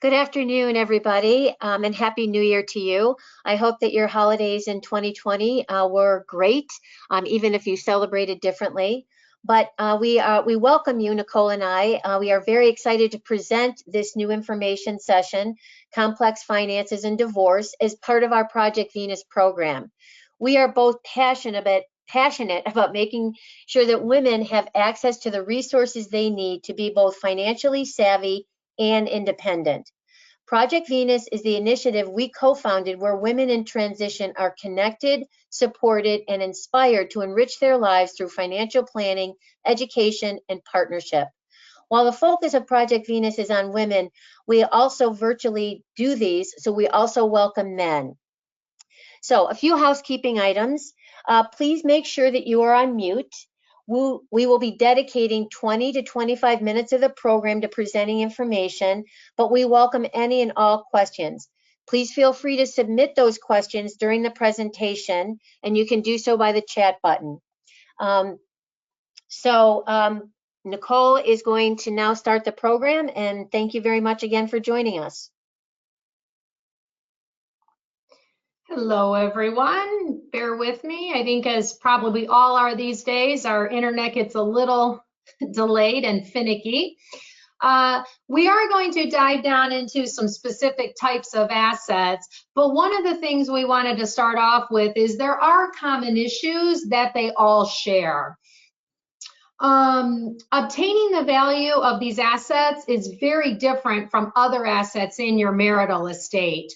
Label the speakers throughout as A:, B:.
A: Good afternoon, everybody, and Happy New Year to you. I hope that your holidays in 2020 were great, even if you celebrated differently. But we welcome you, Nicole and I. We are very excited to present this new information session, Complex Finances and Divorce, as part of our Project Venus program. We are both passionate about making sure that women have access to the resources they need to be both financially savvy and independent. Project Venus is the initiative we co-founded where women in transition are connected, supported, and inspired to enrich their lives through financial planning, education, and partnership. While the focus of Project Venus is on women, we also virtually do these, so we also welcome men. So a few housekeeping items. Please make sure that you are on mute. We will be dedicating 20 to 25 minutes of the program to presenting information, but we welcome any and all questions. Please feel free to submit those questions during the presentation, and you can do so by the chat button. Nicole is going to now start the program, and thank you very much again for joining us.
B: Hello, everyone. Bear with me. I think as probably all are these days, our internet gets a little delayed and finicky. We are going to dive down into some specific types of assets, but one of the things we wanted to start off with is there are common issues that they all share. Obtaining the value of these assets is very different from other assets in your marital estate.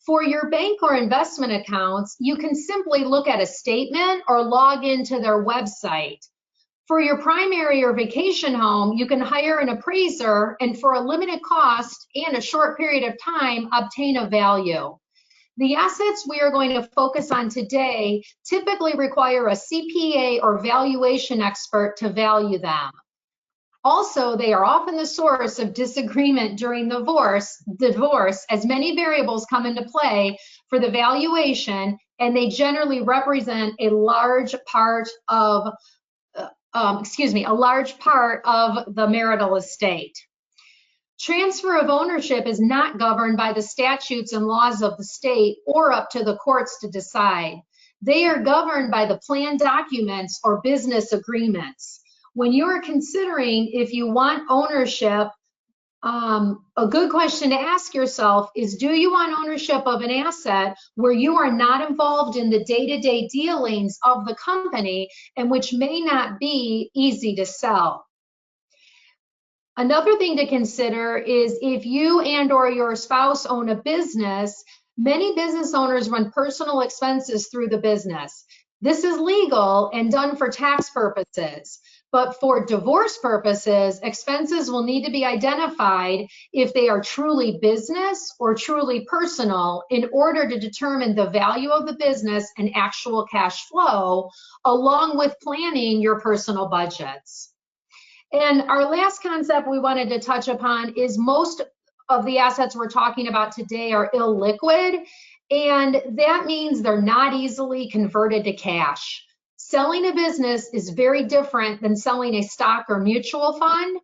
B: For your bank or investment accounts, you can simply look at a statement or log into their website. For your primary or vacation home, you can hire an appraiser and for a limited cost and a short period of time, obtain a value. The assets we are going to focus on today typically require a CPA or valuation expert to value them. Also, they are often the source of disagreement during divorce, as many variables come into play for the valuation, and they generally represent a large part of, the marital estate. Transfer of ownership is not governed by the statutes and laws of the state or up to the courts to decide. They are governed by the plan documents or business agreements. When you are considering if you want ownership, a good question to ask yourself is, do you want ownership of an asset where you are not involved in the day-to-day dealings of the company and which may not be easy to sell? Another thing to consider is if you and or your spouse own a business, many business owners run personal expenses through the business. This is legal and done for tax purposes. But for divorce purposes, expenses will need to be identified if they are truly business or truly personal in order to determine the value of the business and actual cash flow, along with planning your personal budgets. And our last concept we wanted to touch upon is most of the assets we're talking about today are illiquid, and that means they're not easily converted to cash. Selling a business is very different than selling a stock or mutual fund.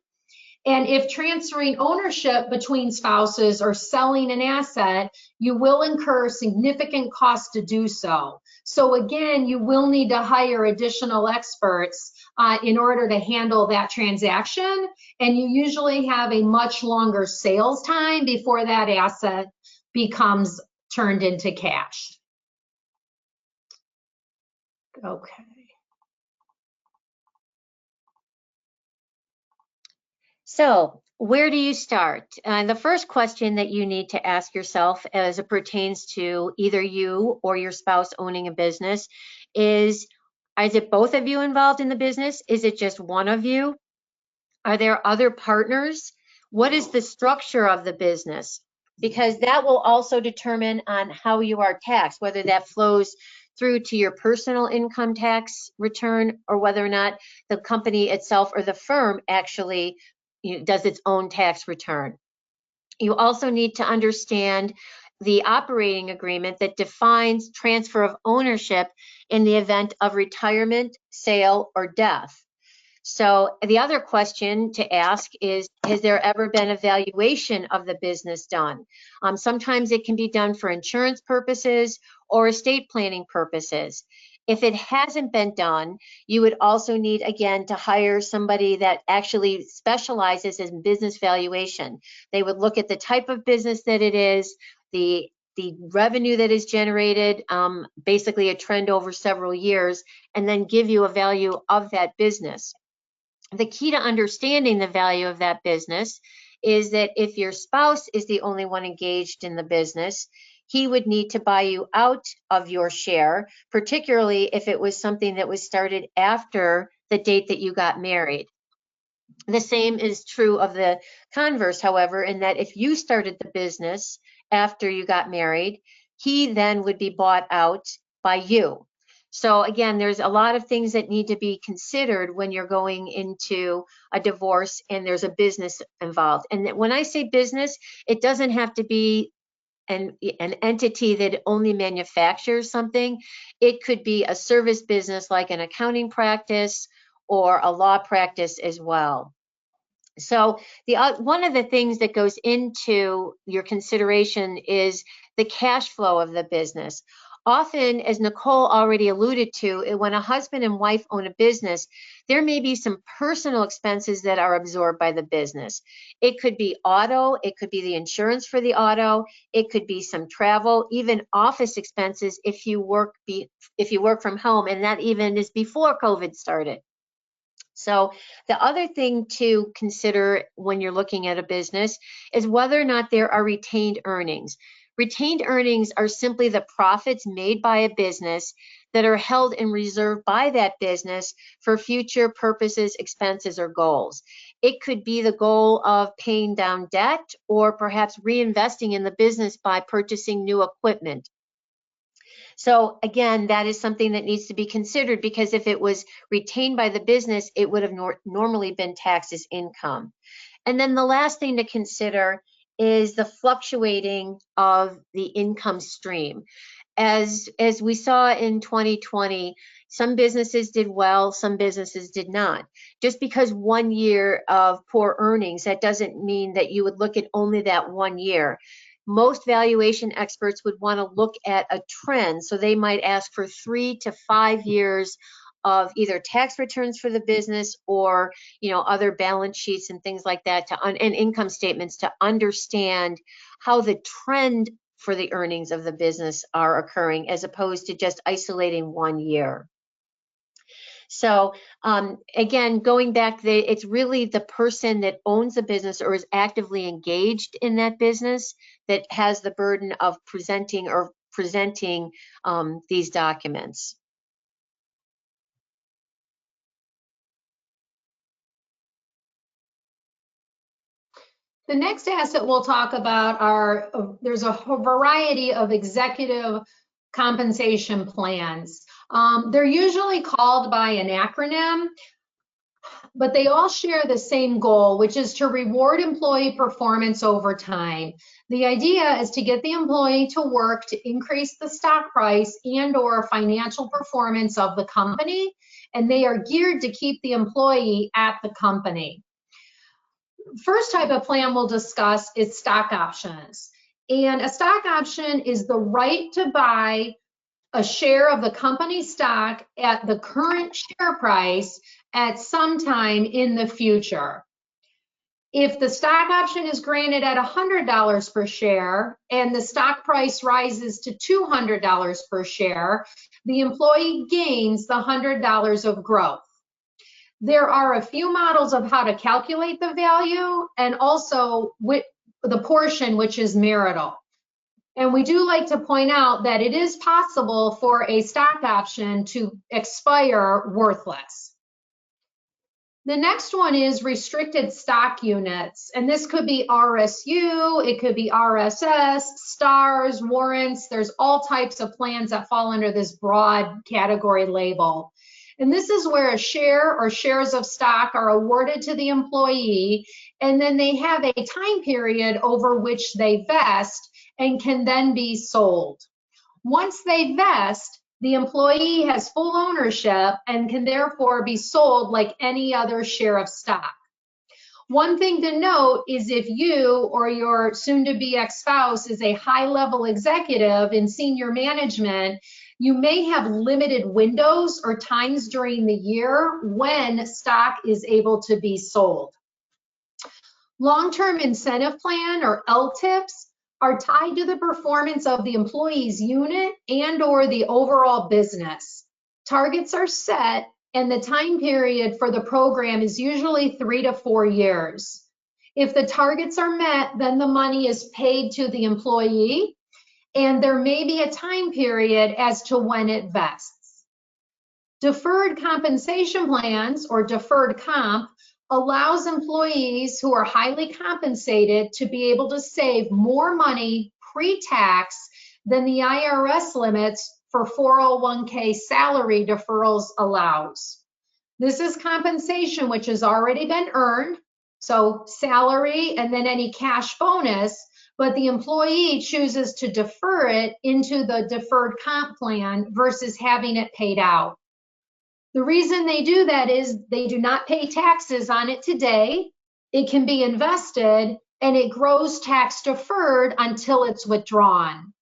B: And if transferring ownership between spouses or selling an asset, you will incur significant costs to do so. So again, you will need to hire additional experts in order to handle that transaction. And you usually have a much longer sales time before that asset becomes turned into cash. Okay.
A: So where do you start? The first question that you need to ask yourself as it pertains to either you or your spouse owning a business is it both of you involved in the business? Is it just one of you? Are there other partners? What is the structure of the business? Because that will also determine on how you are taxed, whether that flows through to your personal income tax return or whether or not the company itself or the firm actually does its own tax return. You also need to understand the operating agreement that defines transfer of ownership in the event of retirement, sale, or death. So the other question to ask is, has there ever been a valuation of the business done? Sometimes it can be done for insurance purposes or estate planning purposes. If it hasn't been done, you would also need, again, to hire somebody that actually specializes in business valuation. They would look at the type of business that it is, the revenue that is generated, basically a trend over several years, and then give you a value of that business. The key to understanding the value of that business is that if your spouse is the only one engaged in the business, he would need to buy you out of your share, particularly if it was something that was started after the date that you got married. The same is true of the converse, however, in that if you started the business after you got married, he then would be bought out by you. So again, there's a lot of things that need to be considered when you're going into a divorce and there's a business involved. And when I say business, it doesn't have to be an entity that only manufactures something. It could be a service business like an accounting practice or a law practice as well. So one of the things that goes into your consideration is the cash flow of the business. Often, as Nicole already alluded to, when a husband and wife own a business, there may be some personal expenses that are absorbed by the business. It could be auto, it could be the insurance for the auto, it could be some travel, even office expenses if you work from home, and that even is before COVID started. So the other thing to consider when you're looking at a business is whether or not there are retained earnings. Retained earnings are simply the profits made by a business that are held in reserve by that business for future purposes, expenses, or goals. It could be the goal of paying down debt or perhaps reinvesting in the business by purchasing new equipment. So again, that is something that needs to be considered, because if it was retained by the business, it would have normally been taxed as income. And then the last thing to consider is the fluctuating of the income stream. As we saw in 2020, some businesses did well, some businesses did not. Just because 1 year of poor earnings, that doesn't mean that you would look at only that 1 year. Most valuation experts would want to look at a trend, so they might ask for 3 to 5 years of either tax returns for the business or other balance sheets and things like that, and income statements, to understand how the trend for the earnings of the business are occurring, as opposed to just isolating 1 year. So again, going back, it's really the person that owns the business or is actively engaged in that business that has the burden of presenting these documents.
B: The next asset we'll talk about there's a variety of executive compensation plans. They're usually called by an acronym, but they all share the same goal, which is to reward employee performance over time. The idea is to get the employee to work to increase the stock price and/or financial performance of the company, and they are geared to keep the employee at the company. First type of plan we'll discuss is stock options. And a stock option is the right to buy a share of the company stock at the current share price at some time in the future. If the stock option is granted at $100 per share and the stock price rises to $200 per share, the employee gains the $100 of growth. There are a few models of how to calculate the value, and also with the portion which is marital. And we do like to point out that it is possible for a stock option to expire worthless. The next one is restricted stock units, and this could be RSU, it could be RSS, stars, warrants. There's all types of plans that fall under this broad category label. And this is where a share or shares of stock are awarded to the employee, and then they have a time period over which they vest and can then be sold. Once they vest, the employee has full ownership and can therefore be sold like any other share of stock. One thing to note is if you or your soon-to-be ex-spouse is a high-level executive in senior management, you may have limited windows or times during the year when stock is able to be sold. Long-term incentive plan, or LTIPs, are tied to the performance of the employee's unit and/or the overall business. Targets are set, and the time period for the program is usually 3 to 4 years. If the targets are met, then the money is paid to the employee, and there may be a time period as to when it vests. Deferred compensation plans, or deferred comp, allows employees who are highly compensated to be able to save more money pre-tax than the IRS limits for 401k salary deferrals allows. This is compensation which has already been earned, so salary and then any cash bonus, but the employee chooses to defer it into the deferred comp plan versus having it paid out. The reason they do that is they do not pay taxes on it today. It can be invested and it grows tax deferred until it's withdrawn.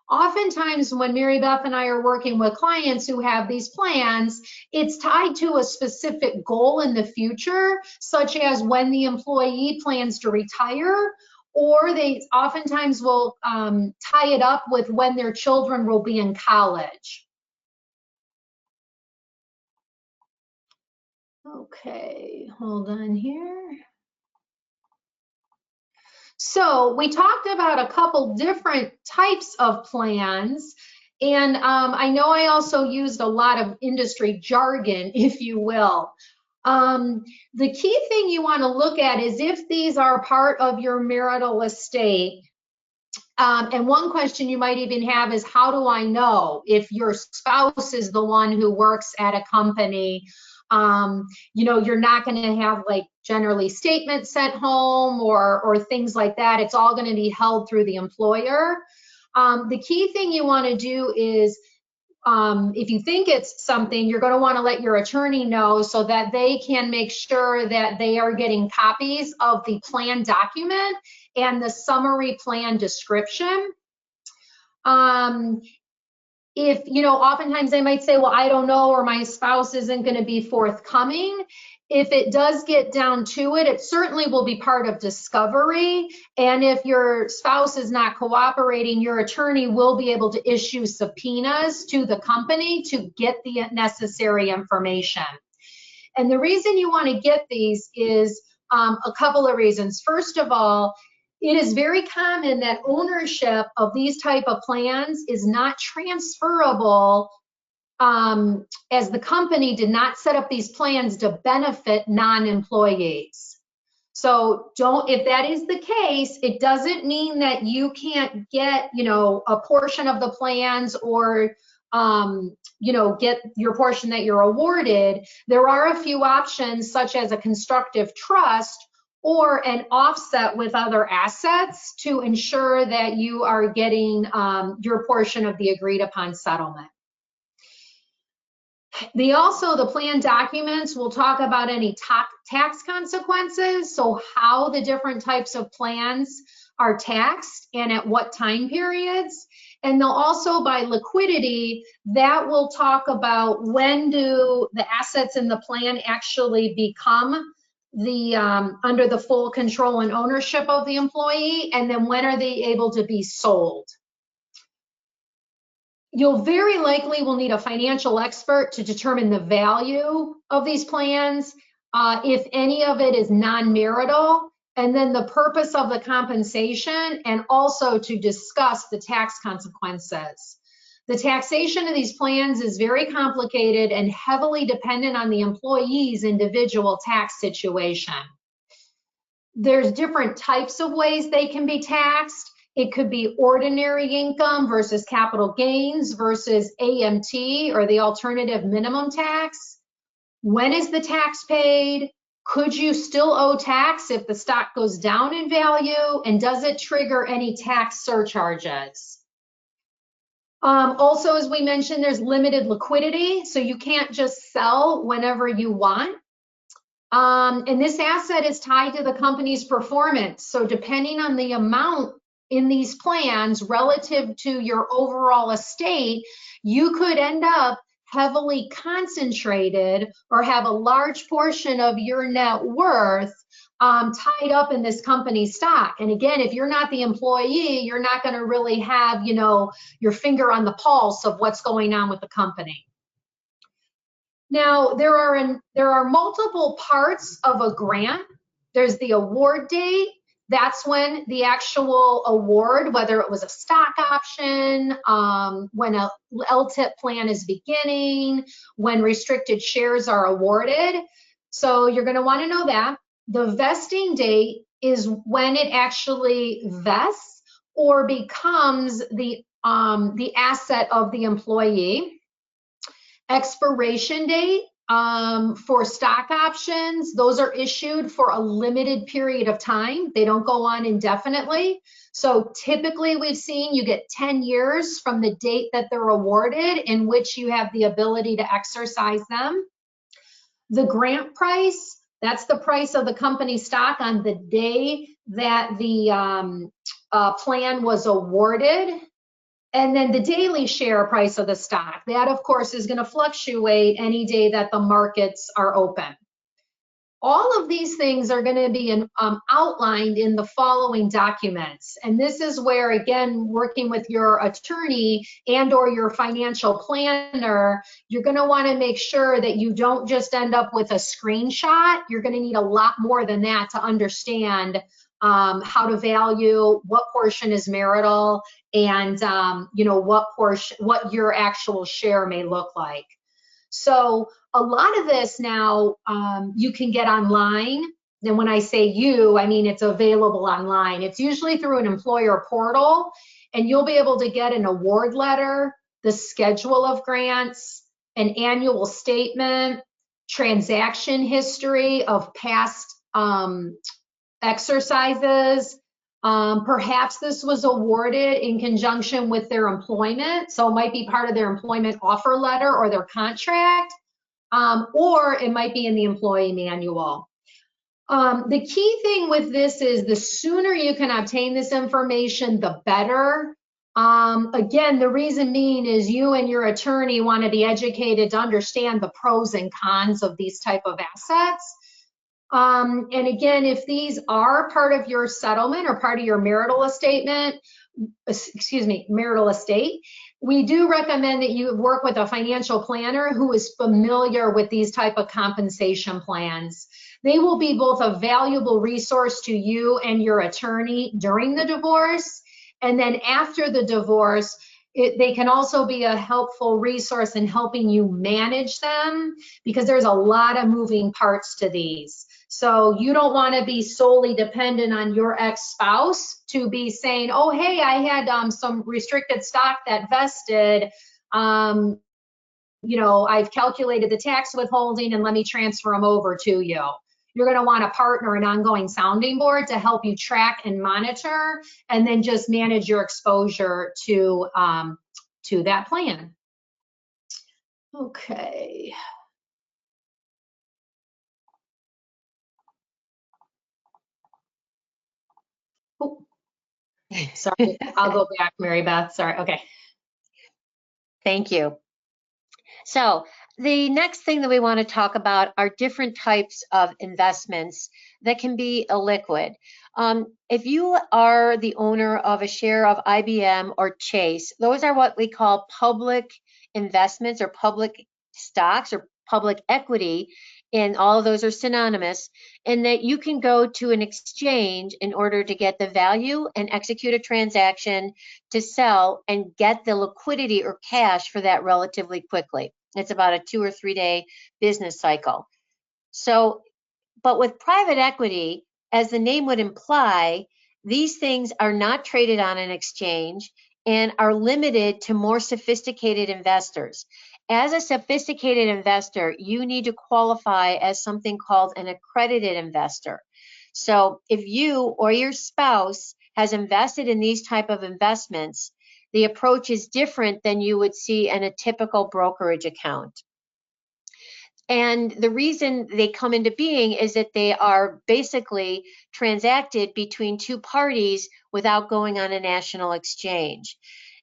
B: Oftentimes when Mary Beth and I are working with clients who have these plans, it's tied to a specific goal in the future, such as when the employee plans to retire, or they oftentimes will tie it up with when their children will be in college. Okay, hold on here. So we talked about a couple different types of plans, and I know I also used a lot of industry jargon, if you will. The key thing you want to look at is if these are part of your marital estate. And one question you might even have is, how do I know if your spouse is the one who works at a company? You know, you're not going to have like generally statements sent home or things like that. It's all going to be held through the employer. The key thing you want to do is, if you think it's something, you're going to want to let your attorney know so that they can make sure that they are getting copies of the plan document and the summary plan description. If, you know, oftentimes they might say, well, I don't know, or my spouse isn't going to be forthcoming. If it does get down to it, it certainly will be part of discovery. And if your spouse is not cooperating, your attorney will be able to issue subpoenas to the company to get the necessary information. And the reason you want to get these is a couple of reasons. First of all, it is very common that ownership of these type of plans is not transferable, as the company did not set up these plans to benefit non-employees. So if that is the case, it doesn't mean that you can't get, you know, a portion of the plans or, you know, get your portion that you're awarded. There are a few options, such as a constructive trust or an offset with other assets to ensure that you are getting your portion of the agreed upon settlement. The plan documents will talk about any tax consequences, so how the different types of plans are taxed and at what time periods. And they'll also, by liquidity, that will talk about when do the assets in the plan actually become under the full control and ownership of the employee, and then when are they able to be sold. You'll very likely will need a financial expert to determine the value of these plans, if any of it is non-marital, and then the purpose of the compensation, and also to discuss the tax consequences. The taxation of these plans is very complicated and heavily dependent on the employee's individual tax situation. There's different types of ways they can be taxed. It could be ordinary income versus capital gains versus AMT, or the alternative minimum tax. When is the tax paid? Could you still owe tax if the stock goes down in value? And does it trigger any tax surcharges? Also, as we mentioned, there's limited liquidity, so you can't just sell whenever you want. And this asset is tied to the company's performance. So depending on the amount in these plans relative to your overall estate, you could end up heavily concentrated or have a large portion of your net worth tied up in this company stock. And again, if you're not the employee, you're not going to really have, you know, your finger on the pulse of what's going on with the company. Now, there are multiple parts of a grant. There's the award date. That's when the actual award, whether it was a stock option, when a LTIP plan is beginning, when restricted shares are awarded. So you're going to want to know that. The vesting date is when it actually vests or becomes the asset of the employee. Expiration date for stock options, those are issued for a limited period of time. They don't go on indefinitely. So typically we've seen you get 10 years from the date that they're awarded in which you have the ability to exercise them. The grant price, that's the price of the company stock on the day that the plan was awarded. And then the daily share price of the stock, that of course is going to fluctuate any day that the markets are open. All of these things are going to be outlined in the following documents. And this is where, again, working with your attorney and or your financial planner, you're going to want to make sure that you don't just end up with a screenshot. You're going to need a lot more than that to understand how to value, what portion is marital, and you know, what your actual share may look like. So a lot of this now you can get online. And when I say you, I mean it's available online. It's usually through an employer portal, and you'll be able to get an award letter, the schedule of grants, an annual statement, transaction history of past exercises. Perhaps this was awarded in conjunction with their employment, so it might be part of their employment offer letter or their contract, or it might be in the employee manual. The key thing with this is the sooner you can obtain this information, the better. Again, the reason being is you and your attorney want to be educated to understand the pros and cons of these type of assets. And again, if these are part of your settlement or part of your marital estate, we do recommend that you work with a financial planner who is familiar with these type of compensation plans. They will be both a valuable resource to you and your attorney during the divorce, and then after the divorce, they can also be a helpful resource in helping you manage them, because there's a lot of moving parts to these. So you don't want to be solely dependent on your ex-spouse to be saying, oh, hey, I had some restricted stock that vested. You know, I've calculated the tax withholding and let me transfer them over to you. You're going to want a partner, an ongoing sounding board to help you track and monitor, and then just manage your exposure to that plan. Okay. Oh, sorry, I'll go back, Mary Beth. Sorry. Okay.
A: Thank you. So the next thing that we want to talk about are different types of investments that can be illiquid. If you are the owner of a share of IBM or Chase, those are what we call public investments or public stocks or public equity, and all of those are synonymous, in that you can go to an exchange in order to get the value and execute a transaction to sell and get the liquidity or cash for that relatively quickly. It's about a 2 or 3 day business cycle. So, but with private equity, as the name would imply, these things are not traded on an exchange and are limited to more sophisticated investors. As a sophisticated investor, you need to qualify as something called an accredited investor. So if you or your spouse has invested in these type of investments, the approach is different than you would see in a typical brokerage account. And the reason they come into being is that they are basically transacted between two parties without going on a national exchange.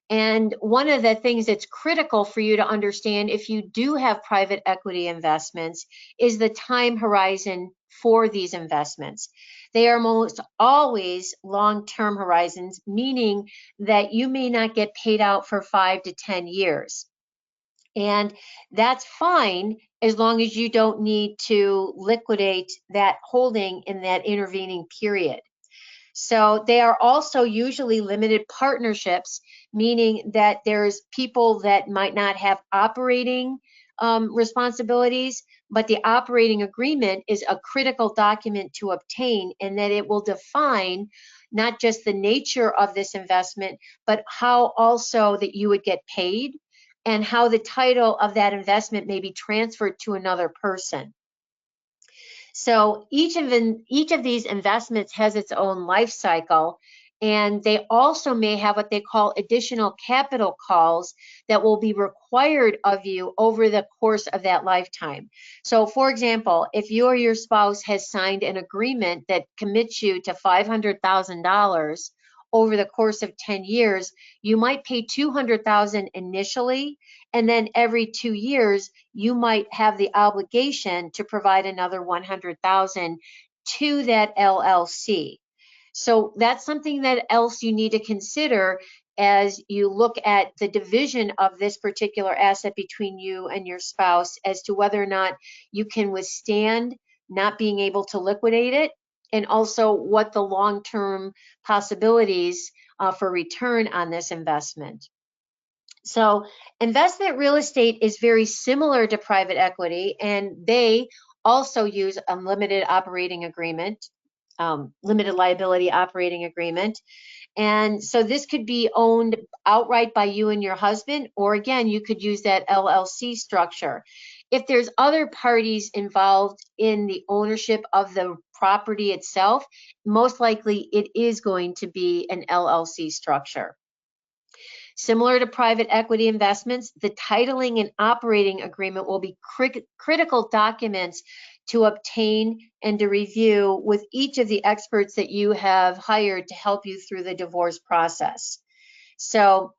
A: And one of the things that's critical for you to understand if you do have private equity investments is the time horizon for these investments. They are most always long-term horizons, meaning that you may not get paid out for 5 to 10 years. And that's fine as long as you don't need to liquidate that holding in that intervening period. So they are also usually limited partnerships, meaning that there's people that might not have operating responsibilities, but the operating agreement is a critical document to obtain, and that it will define not just the nature of this investment, but how also that you would get paid and how the title of that investment may be transferred to another person. So each of these investments has its own life cycle, and they also may have what they call additional capital calls that will be required of you over the course of that lifetime. So for example, if you or your spouse has signed an agreement that commits you to $500,000 over the course of 10 years, you might pay $200,000 initially, and then every 2 years, you might have the obligation to provide another $100,000 to that LLC. So that's something that else you need to consider as you look at the division of this particular asset between you and your spouse as to whether or not you can withstand not being able to liquidate it, and also what the long-term possibilities for return on this investment. So investment real estate is very similar to private equity, and they also use a limited operating agreement, limited liability operating agreement. And so this could be owned outright by you and your husband, or again, you could use that LLC structure. If there's other parties involved in the ownership of the property itself, most likely it is going to be an LLC structure. Similar to private equity investments, the titling and operating agreement will be critical documents to obtain and to review with each of the experts that you have hired to help you through the divorce process. So,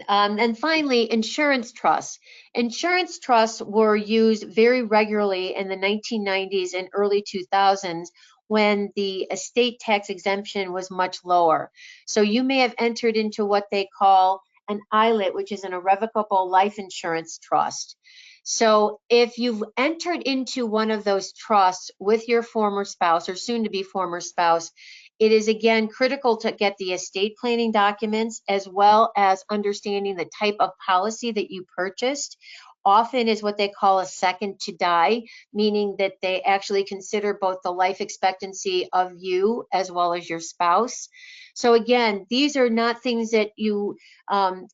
A: and finally, insurance trusts. Insurance trusts were used very regularly in the 1990s and early 2000s when the estate tax exemption was much lower. So you may have entered into what they call an ILIT, which is an irrevocable life insurance trust. So if you've entered into one of those trusts with your former spouse or soon to be former spouse, it is again critical to get the estate planning documents as well as understanding the type of policy that you purchased. Often is what they call a second to die, meaning that they actually consider both the life expectancy of you as well as your spouse. So again, these are not things that you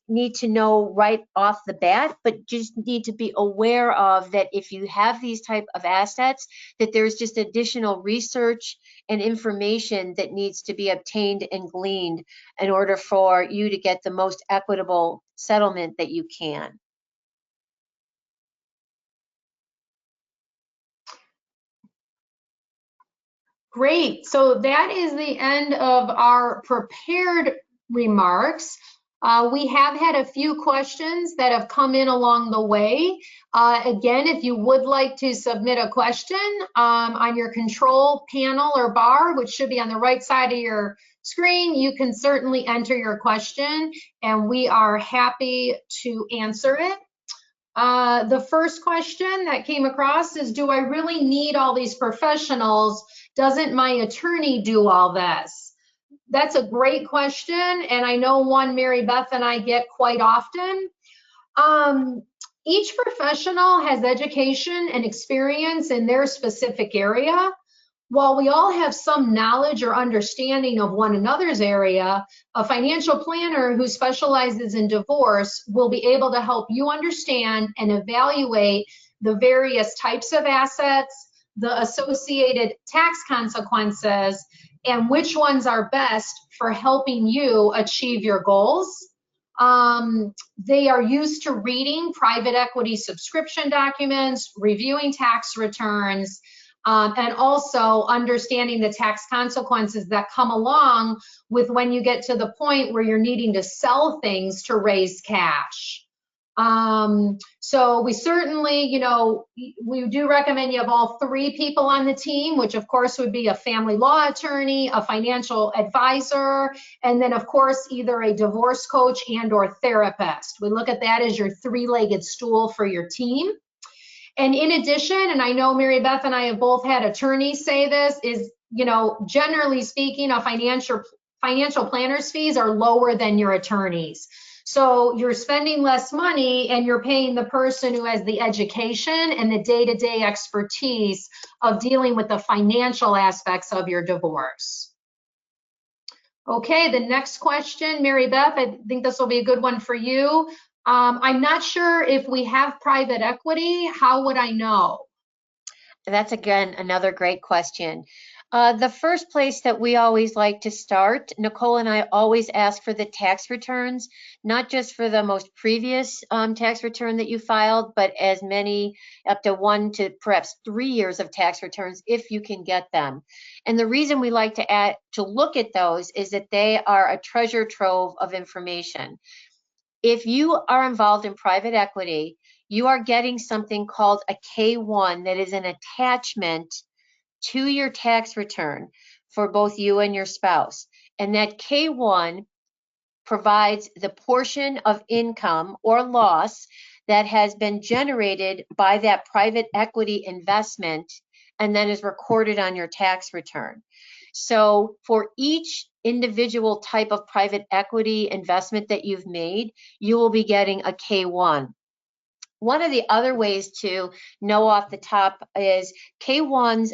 A: need to know right off the bat, but just need to be aware of that if you have these type of assets, that there's just additional research and information that needs to be obtained and gleaned in order for you to get the most equitable settlement that you can.
B: Great. So that is the end of our prepared remarks. We have had a few questions that have come in along the way. Again, if you would like to submit a question on your control panel or bar, which should be on the right side of your screen, you can certainly enter your question and we are happy to answer it. The first question that came across is, do I really need all these professionals? Doesn't my attorney do all this? That's a great question, and I know one Mary Beth and I get quite often. Each professional has education and experience in their specific area. While we all have some knowledge or understanding of one another's area, a financial planner who specializes in divorce will be able to help you understand and evaluate the various types of assets, the associated tax consequences, and which ones are best for helping you achieve your goals. They are used to reading private equity subscription documents, reviewing tax returns, and also understanding the tax consequences that come along with when you get to the point where you're needing to sell things to raise cash. So we certainly, you know, we do recommend you have all 3 people on the team, which of course would be a family law attorney, a financial advisor, and then of course either a divorce coach and or therapist. We look at that as your 3-legged stool for your team. And in addition, and I know Mary Beth and I have both had attorneys say this, is, you know, generally speaking, a financial planner's fees are lower than your attorneys. So you're spending less money and you're paying the person who has the education and the day-to-day expertise of dealing with the financial aspects of your divorce. Okay, the next question, Mary Beth, I think this will be a good one for you. I'm not sure if we have private equity. How would I know?
A: That's again another great question. The first place that we always like to start, Nicole and I always ask for the tax returns, not just for the most previous tax return that you filed, but as many, up to 1 to perhaps 3 years of tax returns if you can get them. And the reason we like to look at those is that they are a treasure trove of information. If you are involved in private equity, you are getting something called a K-1 that is an attachment to your tax return for both you and your spouse. And that K-1 provides the portion of income or loss that has been generated by that private equity investment and then is recorded on your tax return. So for each individual type of private equity investment that you've made, you will be getting a K-1. One of the other ways to know off the top is K-1s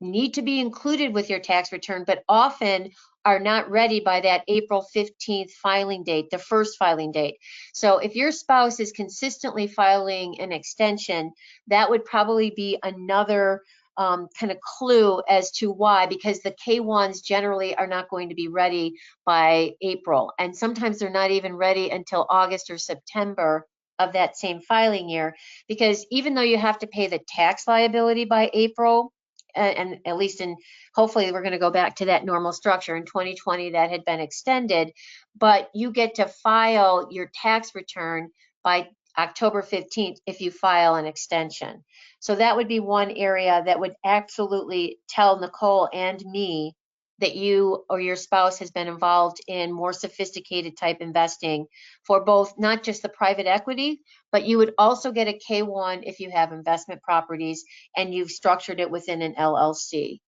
A: need to be included with your tax return, but often are not ready by that April 15th filing date, the first filing date. So if your spouse is consistently filing an extension, that would probably be another kind of clue as to why, because the K-1s generally are not going to be ready by April. And sometimes they're not even ready until August or September of that same filing year, because even though you have to pay the tax liability by April, and at least in, hopefully we're going to go back to that normal structure in 2020 that had been extended, but you get to file your tax return by October 15th if you file an extension. So that would be one area that would absolutely tell Nicole and me that you or your spouse has been involved in more sophisticated type investing for both, not just the private equity, but you would also get a K-1 if you have investment properties and you've structured it within an LLC.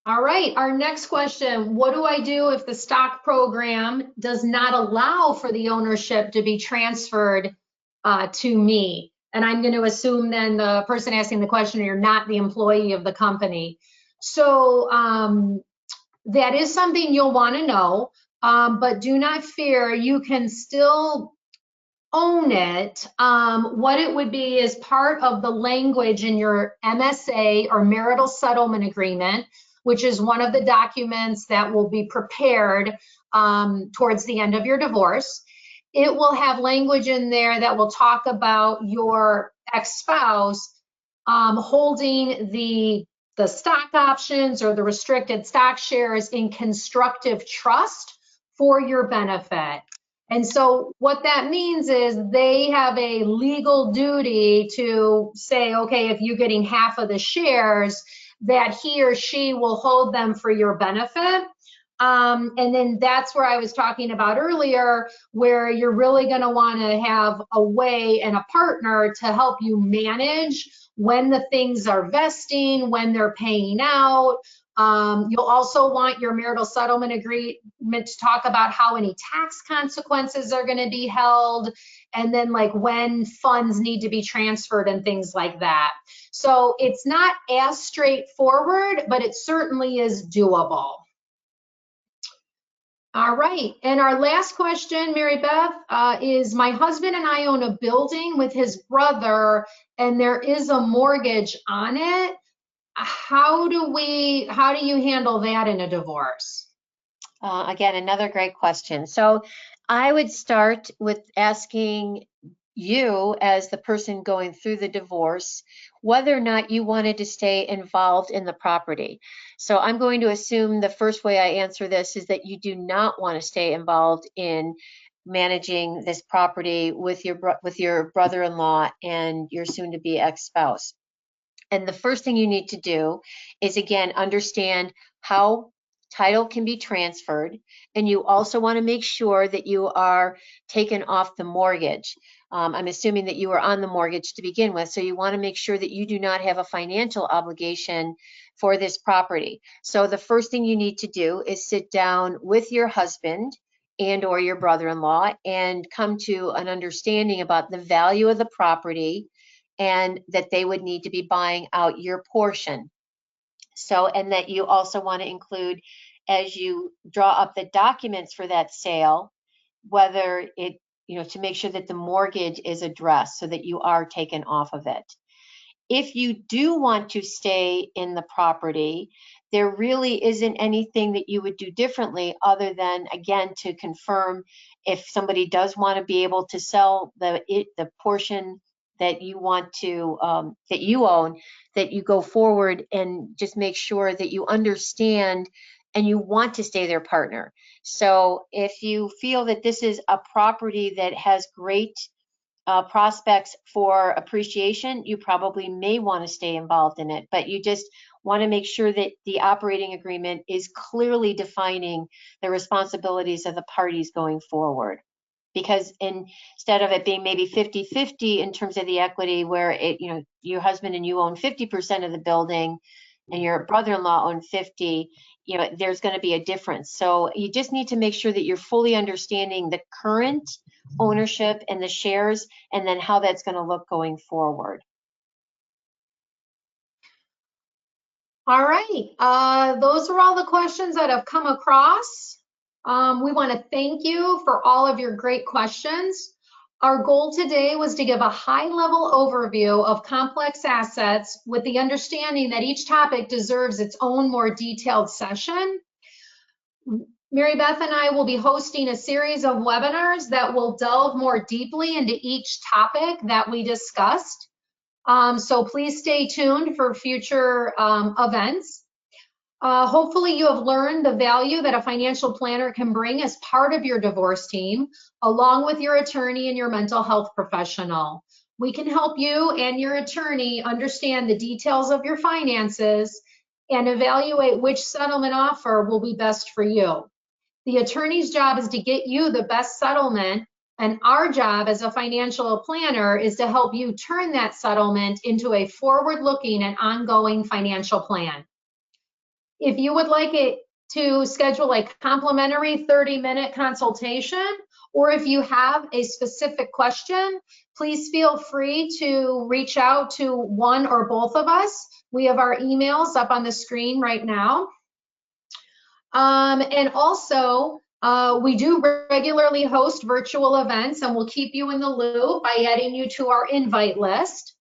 B: All right, our next question, what do I do if the stock program does not allow for the ownership to be transferred to me? And I'm going to assume then the person asking the question, you're not the employee of the company. So that is something you'll want to know, but do not fear, you can still own it. What it would be is part of the language in your MSA or marital settlement agreement, which is one of the documents that will be prepared towards the end of your divorce. It will have language in there that will talk about your ex-spouse holding the stock options or the restricted stock shares in constructive trust for your benefit. And so what that means is they have a legal duty to say, okay, if you're getting half of the shares, that he or she will hold them for your benefit. And then that's where I was talking about earlier, where you're really going to want to have a way and a partner to help you manage when the things are vesting, when they're paying out. You'll also want your marital settlement agreement to talk about how any tax consequences are going to be held, and then like when funds need to be transferred and things like that. So it's not as straightforward, but it certainly is doable. All right, and our last question, Mary Beth, is my husband and I own a building with his brother, and there is a mortgage on it. How do you handle that in a divorce?
A: Again, another great question. So I would start with asking you, as the person going through the divorce, whether or not you wanted to stay involved in the property. So I'm going to assume the first way I answer this is that you do not want to stay involved in managing this property with your brother-in-law and your soon-to-be ex-spouse. And the first thing you need to do is, again, understand how title can be transferred. And you also want to make sure that you are taken off the mortgage. I'm assuming that you were on the mortgage to begin with. So you want to make sure that you do not have a financial obligation for this property. So the first thing you need to do is sit down with your husband and or your brother-in-law and come to an understanding about the value of the property, and that they would need to be buying out your portion. So, and that you also want to include, as you draw up the documents for that sale, whether it, to make sure that the mortgage is addressed so that you are taken off of it. If you do want to stay in the property, there really isn't anything that you would do differently other than, again, to confirm if somebody does want to be able to sell the portion that you want to, that you own, that you go forward and just make sure that you understand and you want to stay their partner. So if you feel that this is a property that has great prospects for appreciation, you probably may want to stay involved in it, but you just want to make sure that the operating agreement is clearly defining the responsibilities of the parties going forward. Because instead of it being maybe 50-50 in terms of the equity, where your husband and you own 50% of the building and your brother-in-law own 50, there's going to be a difference. So you just need to make sure that you're fully understanding the current ownership and the shares, and then how that's going to look going forward.
B: All right, those are all the questions that have come across. We want to thank you for all of your great questions. Our goal today was to give a high-level overview of complex assets with the understanding that each topic deserves its own more detailed session. Mary Beth and I will be hosting a series of webinars that will delve more deeply into each topic that we discussed. So please stay tuned for future events. Hopefully you have learned the value that a financial planner can bring as part of your divorce team, along with your attorney and your mental health professional. We can help you and your attorney understand the details of your finances and evaluate which settlement offer will be best for you. The attorney's job is to get you the best settlement, and our job as a financial planner is to help you turn that settlement into a forward-looking and ongoing financial plan. If you would like it to schedule a complimentary 30-minute consultation, or if you have a specific question, please feel free to reach out to one or both of us. We have our emails up on the screen right now. And also, we do regularly host virtual events, and we'll keep you in the loop by adding you to our invite list.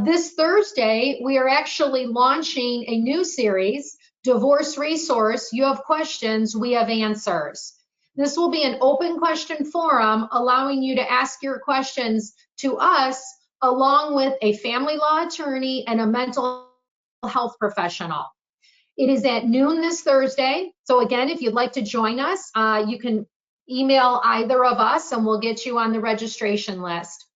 B: This Thursday, we are actually launching a new series, Divorce Resource. You have questions, we have answers. This will be an open question forum, allowing you to ask your questions to us, along with a family law attorney and a mental health professional. It is at noon this Thursday. So again, if you'd like to join us, you can email either of us and we'll get you on the registration list.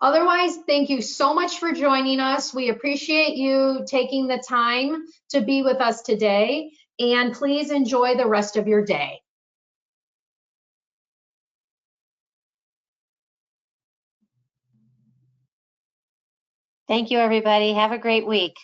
B: Otherwise, thank you so much for joining us. We appreciate you taking the time to be with us today, and please enjoy the rest of your day.
A: Thank you, everybody. Have a great week.